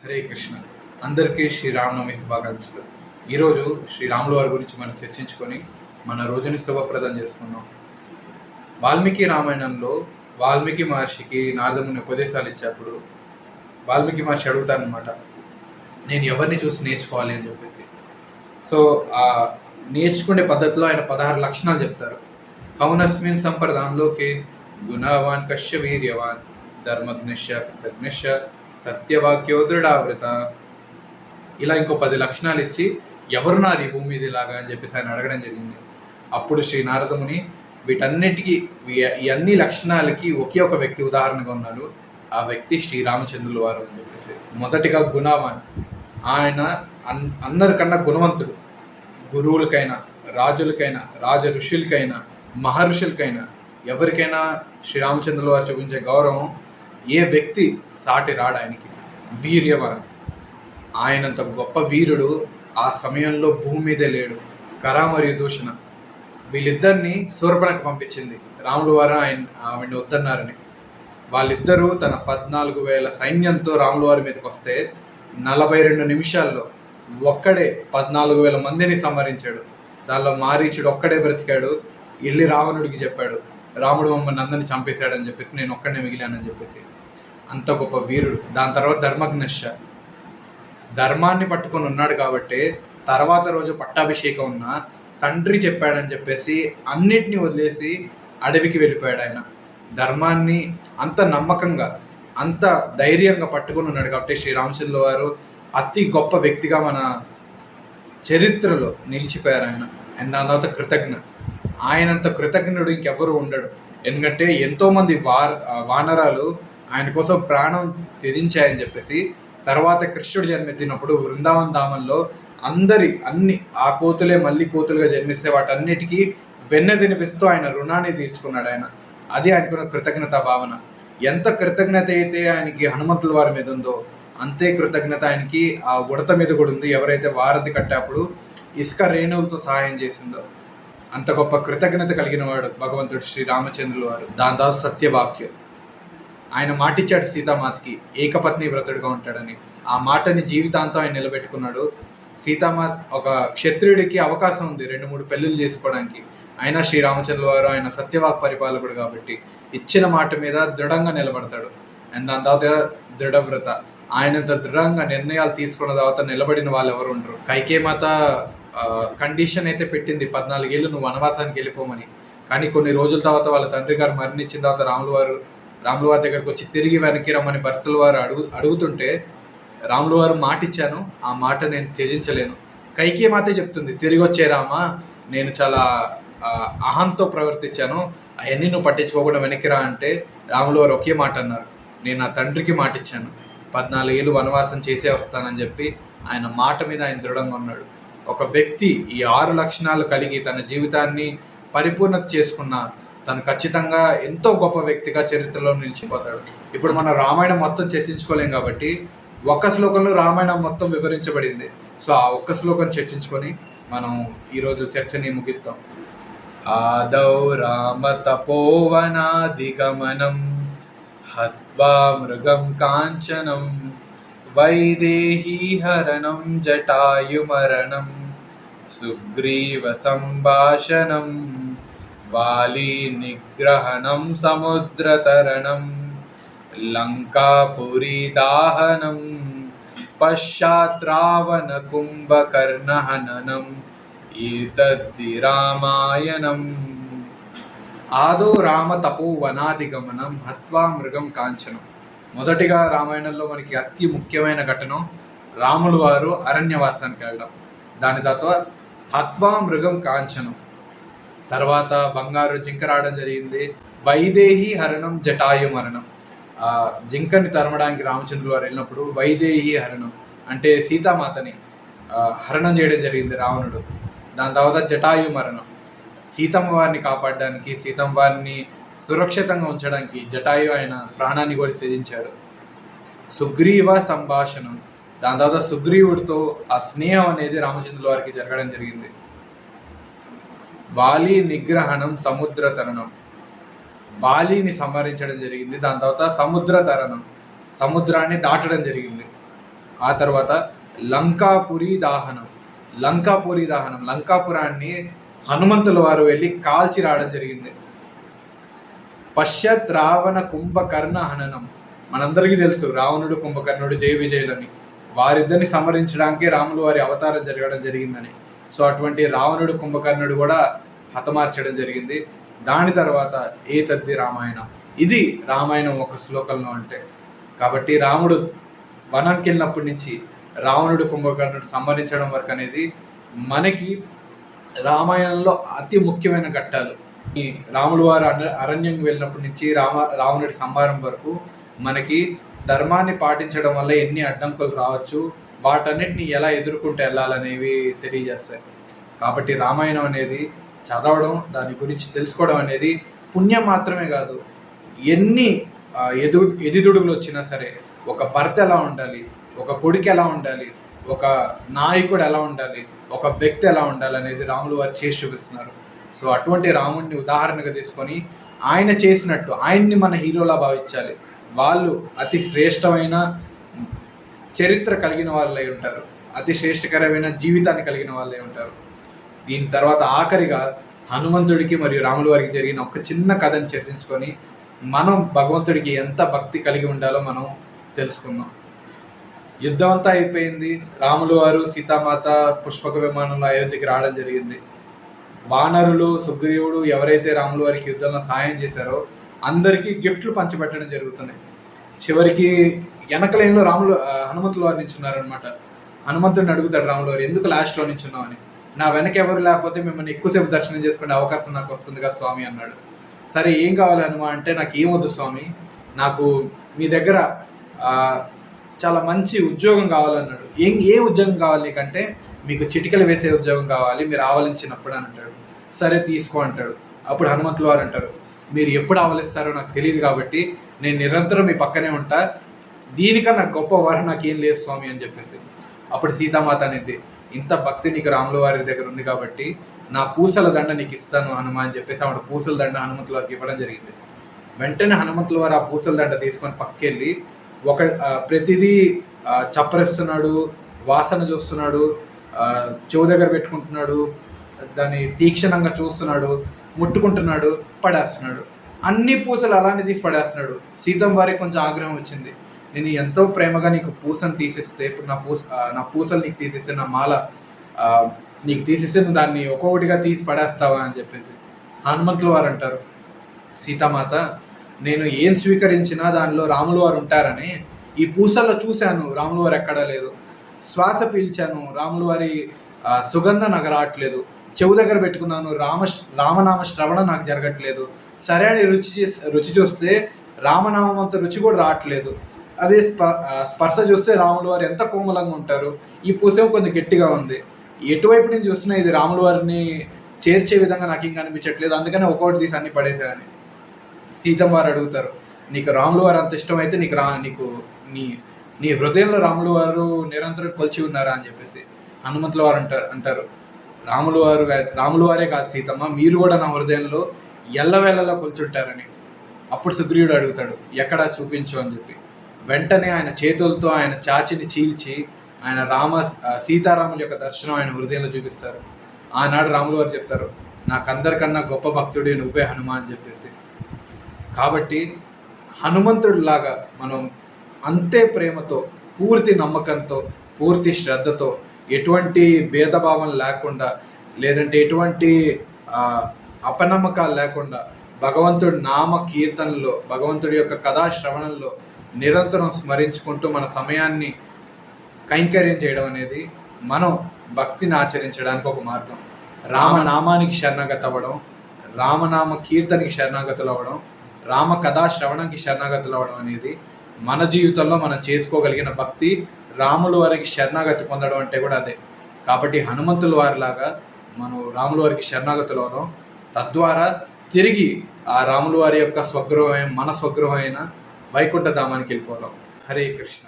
హరే కృష్ణ. అందరికీ శ్రీరామనవమి శుభాకాంక్షలు. ఈరోజు శ్రీరాముల వారి గురించి మనం చర్చించుకొని మన రోజుని శుభప్రదం చేసుకున్నాం. వాల్మీకి రామాయణంలో వాల్మీకి మహర్షికి నారదముని ఉపదేశాలు ఇచ్చేప్పుడు వాల్మీకి మహర్షి అడుగుతారనమాట, నేను ఎవరిని చూసి నేర్చుకోవాలి అని చెప్పేసి. సో ఆ నేర్చుకునే పద్ధతిలో ఆయన 16 లక్షణాలు చెప్తారు. కౌనస్మిన్ సంప్రదాయంలోకి గుణవాన్ కశ్య వీర్యవాన్ ధర్మజ్ఞశ్య కృతజ్ఞశ్య సత్యవాక్యో దృఢావృత, ఇలా ఇంకో 10 లక్షణాలు ఇచ్చి ఎవరు నాది భూమి మీద ఇలాగా అని చెప్పేసి ఆయన అడగడం జరిగింది. అప్పుడు శ్రీ నారదముని వీటన్నిటికీ ఈ అన్ని లక్షణాలకి ఒకే ఒక వ్యక్తి ఉదాహరణగా ఉన్నారు. ఆ వ్యక్తి శ్రీరామచంద్రుల వారు అని చెప్పేసి. మొదటిగా గుణవాన్, ఆయన అందరికన్నా గుణవంతుడు. గురువులకైనా, రాజులకైనా, రాజ ఋషులకైనా, మహర్షులకైనా ఎవరికైనా శ్రీరామచంద్రుల వారు చూపించే గౌరవం ఏ వ్యక్తి సాటి రాడు ఆయనకి. వీర్యవాన్, ఆయనంత గొప్ప వీరుడు ఆ సమయంలో భూమి మీదే లేడు. కర మరియు దూషణ వీళ్ళిద్దరిని శూర్పణకు పంపించింది. రాముల వారు ఆవిడ్ని వద్దన్నారని. వాళ్ళిద్దరూ తన 14,000 సైన్యంతో రాముల వారి మీదకి వస్తే 42 నిమిషాల్లో ఒక్కడే 14,000 మందిని సంహరించాడు. దానిలో మారీచుడు ఒక్కడే బ్రతికాడు. వెళ్ళి రావణుడికి చెప్పాడు, రాముడు మమ్మల్ని అందరినీ చంపేశాడని చెప్పేసి, నేను ఒక్కడే మిగిలానని చెప్పేసి. అంత గొప్ప వీరుడు. దాని తర్వాత ధర్మజ్ఞశ్య, ధర్మాన్ని పట్టుకొని ఉన్నాడు కాబట్టి తర్వాత రోజు పట్టాభిషేకం ఉన్నా తండ్రి చెప్పాడని చెప్పేసి అన్నిటినీ వదిలేసి అడవికి వెళ్ళిపోయాడు. ఆయన ధర్మాన్ని అంత నమ్మకంగా, అంత ధైర్యంగా పట్టుకొని ఉన్నాడు కాబట్టి శ్రీరామచంద్రుల వారు అతి గొప్ప వ్యక్తిగా మన చరిత్రలో నిలిచిపోయారు ఆయన. అండ్ దాని తర్వాత కృతజ్ఞ, ఆయనంత కృతజ్ఞుడు ఇంకెవ్వరూ ఉండడు. ఎందుకంటే ఎంతోమంది వానరాలు ఆయన కోసం ప్రాణం త్యజించాయని చెప్పేసి తర్వాత కృష్ణుడు జన్మెత్తినప్పుడు బృందావన్ ధామంలో అన్ని ఆ కోతులే మళ్ళీ కోతులుగా జన్మిస్తే వాటన్నిటికీ వెన్న తినిపిస్తూ ఆయన రుణాన్ని తీర్చుకున్నాడు ఆయన. అది ఆయనకున్న కృతజ్ఞత భావన. ఎంత కృతజ్ఞత అయితే ఆయనకి హనుమంతుల వారి మీద ఉందో అంతే కృతజ్ఞత ఆయనకి ఆ ఉడత మీద కూడా ఉంది. ఎవరైతే వారధి కట్టేప్పుడు ఇసుక రేణువులతో సహాయం చేసిందో అంత గొప్ప కృతజ్ఞత కలిగిన వాడు భగవంతుడు శ్రీరామచంద్రుల వారు. దాని తర్వాత సత్యవాక్యం, ఆయన మాటిచ్చాడు సీతామాతకి ఏకపత్ని వ్రతుడిగా ఉంటాడని. ఆ మాటని జీవితాంతం ఆయన నిలబెట్టుకున్నాడు. సీతామాత ఒక క్షత్రియుడికి అవకాశం ఉంది 2-3 పెళ్ళిళ్ళు చేసుకోవడానికి. అయినా శ్రీరామచంద్రుల వారు ఆయన సత్యవాక్ పరిపాలకుడు కాబట్టి ఇచ్చిన మాట మీద దృఢంగా నిలబడతాడు. అండ్ దాని తర్వాత దృఢవ్రత, ఆయనంత దృఢంగా నిర్ణయాలు తీసుకున్న తర్వాత నిలబడిన వాళ్ళు ఎవరు ఉండరు. కైకేమాత కండిషన్ అయితే పెట్టింది 14 ఏళ్ళు నువ్వు వనవాసానికి వెళ్ళిపోమని. కానీ కొన్ని రోజుల తర్వాత వాళ్ళ తండ్రి గారు మరణించిన తర్వాత రాముల వారి దగ్గరకు వచ్చి తిరిగి వెనక్కి రమ్మని భర్తల వారు అడుగుతుంటే రాముల వారు మాట ఇచ్చాను, ఆ మాట నేను త్యజించలేను. కైకేయి మాతే చెప్తుంది, తిరిగి వచ్చే రామా, నేను చాలా అహంతో ప్రవర్తించాను, అవన్నీ నువ్వు పట్టించుకోకుండా వెనక్కి రా అంటే రాముల వారు ఒకే మాట అన్నారు, నేను నా తండ్రికి మాట ఇచ్చాను, 14 ఏళ్ళు వనవాసం చేసే వస్తానని చెప్పి ఆయన మాట మీద ఆయన దృఢంగా ఉన్నాడు. ఒక వ్యక్తి ఈ 6 లక్షణాలు కలిగి తన జీవితాన్ని పరిపూర్ణత చేసుకున్న తను ఖచ్చితంగా ఎంతో గొప్ప వ్యక్తిగా చరిత్రలో నిలిచిపోతాడు. ఇప్పుడు మనం రామాయణం మొత్తం చర్చించుకోలేం కాబట్టి ఒక్క శ్లోకంలో రామాయణం మొత్తం వివరించబడింది. సో ఆ ఒక్క శ్లోకం చర్చించుకొని మనం ఈరోజు చర్చని ముగిద్దాం. ఆదౌ రామ తపోవనాదిగమనం హత్వా మృగం కాంచనం వైదేహీ హరణం జటాయుమరణం సుగ్రీవ సంభాషణం వాలి నిగ్రహణం సముద్రతరణం లంకాపురీ దాహనం పశ్చాత్ రావణ కుంభకర్ణ హననం ఏతద్ధి రామాయణం. ఆదో రామ తపో వనాదిగమనం హత్వా మృగం కాంచనం. మొదటిగా రామాయణంలో మనకి అతి ముఖ్యమైన ఘటన రాముల వారు అరణ్యవాసానికి వెళ్ళడం. దాని తర్వాత హత్వా మృగం కాంచనం, తర్వాత బంగారు జింక రావడం జరిగింది. వైదేహి హరణం జటాయు మరణం, ఆ జింకని తరమడానికి రామచంద్రులు వారు వెళ్ళినప్పుడు వైదేహి హరణం అంటే సీతామాతని హరణం చేయడం జరిగింది రావణుడు. దాని తర్వాత జటాయు మరణం, సీతమ్మ వారిని కాపాడడానికి, సీతమ్మ వారిని సురక్షితంగా ఉంచడానికి జటాయు ఆయన ప్రాణాన్ని కూడా త్యజించాడు. సుగ్రీవ సంభాషణం, దాని తర్వాత సుగ్రీవుడితో ఆ స్నేహం అనేది రామచంద్రుల వారికి జరగడం జరిగింది. వాలి నిగ్రహణం సముద్ర తరణం, బాలిని సంహరించడం జరిగింది. దాని తర్వాత సముద్ర తరణం, సముద్రాన్ని దాటడం జరిగింది. ఆ తర్వాత లంకాపురి దాహనం. లంకాపురాన్ని హనుమంతుల వారు వెళ్ళి కాల్చి రావడం జరిగింది. పశ్చాత్ రావణ కుంభకర్ణ హననం. మనందరికీ తెలుసు రావణుడు కుంభకర్ణుడు జయ విజయులని. వారిద్దరిని సంహరించడానికి రాములు వారి అవతారం జరగడం జరిగిందని. సో అటువంటి రావణుడు కుంభకర్ణుడు కూడా హతమార్చడం జరిగింది. దాని తర్వాత ఏతద్ది రామాయణం. ఇది రామాయణం ఒక శ్లోకంలో అంటే. కాబట్టి రాముడు వనానికి వెళ్ళినప్పటి నుంచి రావణుడు కుంభకర్ణుడు సంహరించడం వరకు అనేది మనకి రామాయణంలో అతి ముఖ్యమైన ఘట్టాలు. ఈ రాములు వారు అరణ్యం వెళ్ళినప్పటి నుంచి రావణుడి సంహారం వరకు మనకి ధర్మాన్ని పాటించడం వల్ల ఎన్ని అడ్డంకులు రావచ్చు, వాటన్నిటిని ఎలా ఎదుర్కొంటూ వెళ్ళాలనేవి తెలియజేస్తాయి. కాబట్టి రామాయణం అనేది చదవడం, దాని గురించి తెలుసుకోవడం అనేది పుణ్యం మాత్రమే కాదు, ఎన్ని ఎదుగుడుగులు వచ్చినా సరే ఒక భర్త ఎలా ఉండాలి, ఒక కొడుకు ఎలా ఉండాలి, ఒక నాయకుడు ఎలా ఉండాలి, ఒక వ్యక్తి ఎలా ఉండాలి అనేది రాములు వారు చేసి చూపిస్తున్నారు. సో అటువంటి రాముడిని ఉదాహరణగా తీసుకొని ఆయన చేసినట్టు ఆయన్ని మన హీరోలా భావించాలి. వాళ్ళు అతి శ్రేష్టమైన చరిత్ర కలిగిన వాళ్ళై ఉంటారు, అతి శ్రేష్టకరమైన జీవితాన్ని కలిగిన వాళ్ళై ఉంటారు. దీని తర్వాత ఆఖరిగా హనుమంతుడికి మరియు రాముల వారికి జరిగిన ఒక చిన్న కథను చర్చించుకొని మనం భగవంతుడికి ఎంత భక్తి కలిగి ఉండాలో మనం తెలుసుకుందాం. యుద్ధం అంతా అయిపోయింది. రాములు వారు సీతామాత పుష్పక విమానంలో అయోధ్యకి రావడం జరిగింది. వానరులు, సుగ్రీవుడు ఎవరైతే రాములు వారికి యుద్ధంలో సాయం చేశారో అందరికీ గిఫ్ట్లు పంచిపెట్టడం జరుగుతున్నాయి. చివరికి వెనక లైన్లో హనుమంతుల వారు నించున్నారనమాట. హనుమంతుడిని అడుగుతాడు రాములు వారు, ఎందుకు లాస్ట్లో నించున్నామని. నా వెనక ఎవరు లేకపోతే మిమ్మల్ని ఎక్కువసేపు దర్శనం చేసుకునే అవకాశం నాకు వస్తుంది కదా స్వామి అన్నాడు. సరే ఏం కావాలి హనుమా అంటే, నాకు ఏమొద్దు స్వామి, నాకు మీ దగ్గర చాలా మంచి ఉద్యోగం కావాలన్నాడు. ఏ ఉద్యోగం కావాలి నీకంటే, మీకు చిటికలు వేసే ఉద్యోగం కావాలి, మీరు ఆవలించినప్పుడు అని అంటాడు. సరే తీసుకో అంటాడు. అప్పుడు హనుమంతుల వారు అంటారు, మీరు ఎప్పుడు ఆవలిస్తారో నాకు తెలియదు కాబట్టి నేను నిరంతరం మీ పక్కనే ఉంటా, దీనికన్నా గొప్ప వారు నాకేం లేదు స్వామి అని చెప్పేసి. అప్పుడు సీతామాత అనేది, ఇంత భక్తి నీకు రాముల వారి దగ్గర ఉంది కాబట్టి నా పూసల దండ నీకు ఇస్తాను హనుమ అని చెప్పేసి ఆవిడ పూసల దండ హనుమంతుల వారికి ఇవ్వడం జరిగింది. వెంటనే హనుమంతుల వారు ఆ పూసల దండ తీసుకొని పక్కెళ్ళి ప్రతిదీ చప్పరిస్తున్నాడు, వాసన చూస్తున్నాడు, చెవు దగ్గర పెట్టుకుంటున్నాడు, దాన్ని తీక్షణంగా చూస్తున్నాడు, ముట్టుకుంటున్నాడు, పడేస్తున్నాడు. అన్ని పూసలు అలానే తీసి పడేస్తున్నాడు. సీతం వారికి కొంచెం ఆగ్రహం వచ్చింది. నేను ఎంతో ప్రేమగా నీకు పూసను తీసిస్తే, ఇప్పుడు నా పూసలు నీకు తీసిస్తే, నా మాల నీకు తీసిస్తే నువ్వు దాన్ని ఒక్కొక్కటిగా తీసి పడేస్తావా అని చెప్పేసి. హనుమంతుల వారు అంటారు, సీతామాత నేను ఏం స్వీకరించినా దానిలో రాముల వారు ఉంటారని ఈ పూసల్లో చూశాను, రాముల వారు ఎక్కడా లేదు. శ్వాస పీల్చాను, రాముల వారి సుగంధం నాకు రావట్లేదు. చెవు దగ్గర పెట్టుకున్నాను, రామనామ శ్రవణం నాకు జరగట్లేదు. సరే అని రుచి చూస్తే రామనామం అంత రుచి కూడా రావట్లేదు. అదే స్పర్శ చూస్తే రాముల వారు ఎంత కోమలంగా ఉంటారు, ఈ పూసేమో కొంచెం గట్టిగా ఉంది. ఎటువైపు నుంచి చూస్తున్నా ఇది రాముల వారిని చేర్చే విధంగా నాకు ఇంకా అనిపించట్లేదు, అందుకని ఒక్కొక్కటి తీసి అన్ని పడేసాయని. సీతమ్మ వారు అడుగుతారు, నీకు రాముల వారు అంత ఇష్టమైతే నీకు నీ హృదయంలో రాముల వారు నిరంతరం కొలిచి ఉన్నారా అని చెప్పేసి. హనుమంతుల వారు అంటారు రాముల వారే కాదు సీతమ్మ, మీరు కూడా నా హృదయంలో ఎల్లవేళలా కొలుచుంటారని. అప్పుడు సుగ్రీవుడు అడుగుతాడు, ఎక్కడా చూపించు అని చెప్పి. వెంటనే ఆయన చేతులతో ఆయన చాచిని చీల్చి ఆయన సీతారాముల యొక్క దర్శనం ఆయన హృదయంలో చూపిస్తారు. ఆనాడు రాముల వారు చెప్తారు, నాకందరికన్నా గొప్ప భక్తుడి నువ్వే హనుమ అని చెప్పేసి. కాబట్టి హనుమంతుడిలాగా మనం అంతే ప్రేమతో, పూర్తి నమ్మకంతో, పూర్తి శ్రద్ధతో, ఎటువంటి భేదభావం లేకుండా, లేదంటే ఎటువంటి అపనమ్మకాలు లేకుండా భగవంతుడి నామ కీర్తనలో, భగవంతుడి యొక్క కథా శ్రవణంలో నిరంతరం స్మరించుకుంటూ మన సమయాన్ని కైంకర్యం చేయడం అనేది మనం భక్తిని ఆచరించడానికి ఒక మార్గం. రామనామానికి శరణాగత అవ్వడం, రామనామ కీర్తనకి శరణాగతులు అవ్వడం, రామ కథా శ్రవణానికి శరణాగతులు అవ్వడం అనేది మన జీవితంలో మనం చేసుకోగలిగిన భక్తి. రాముల వారికి శరణాగతి పొందడం అంటే కూడా అదే. కాబట్టి హనుమంతుల వారిలాగా మనం రాముల వారికి శరణాగతులు అవడం, తద్వారా తిరిగి ఆ రాముల వారి యొక్క స్వగృహమైన మన స్వగృహమైన వైకుంఠ ధామానికి వెళ్ళిపోదాం. హరే కృష్ణ.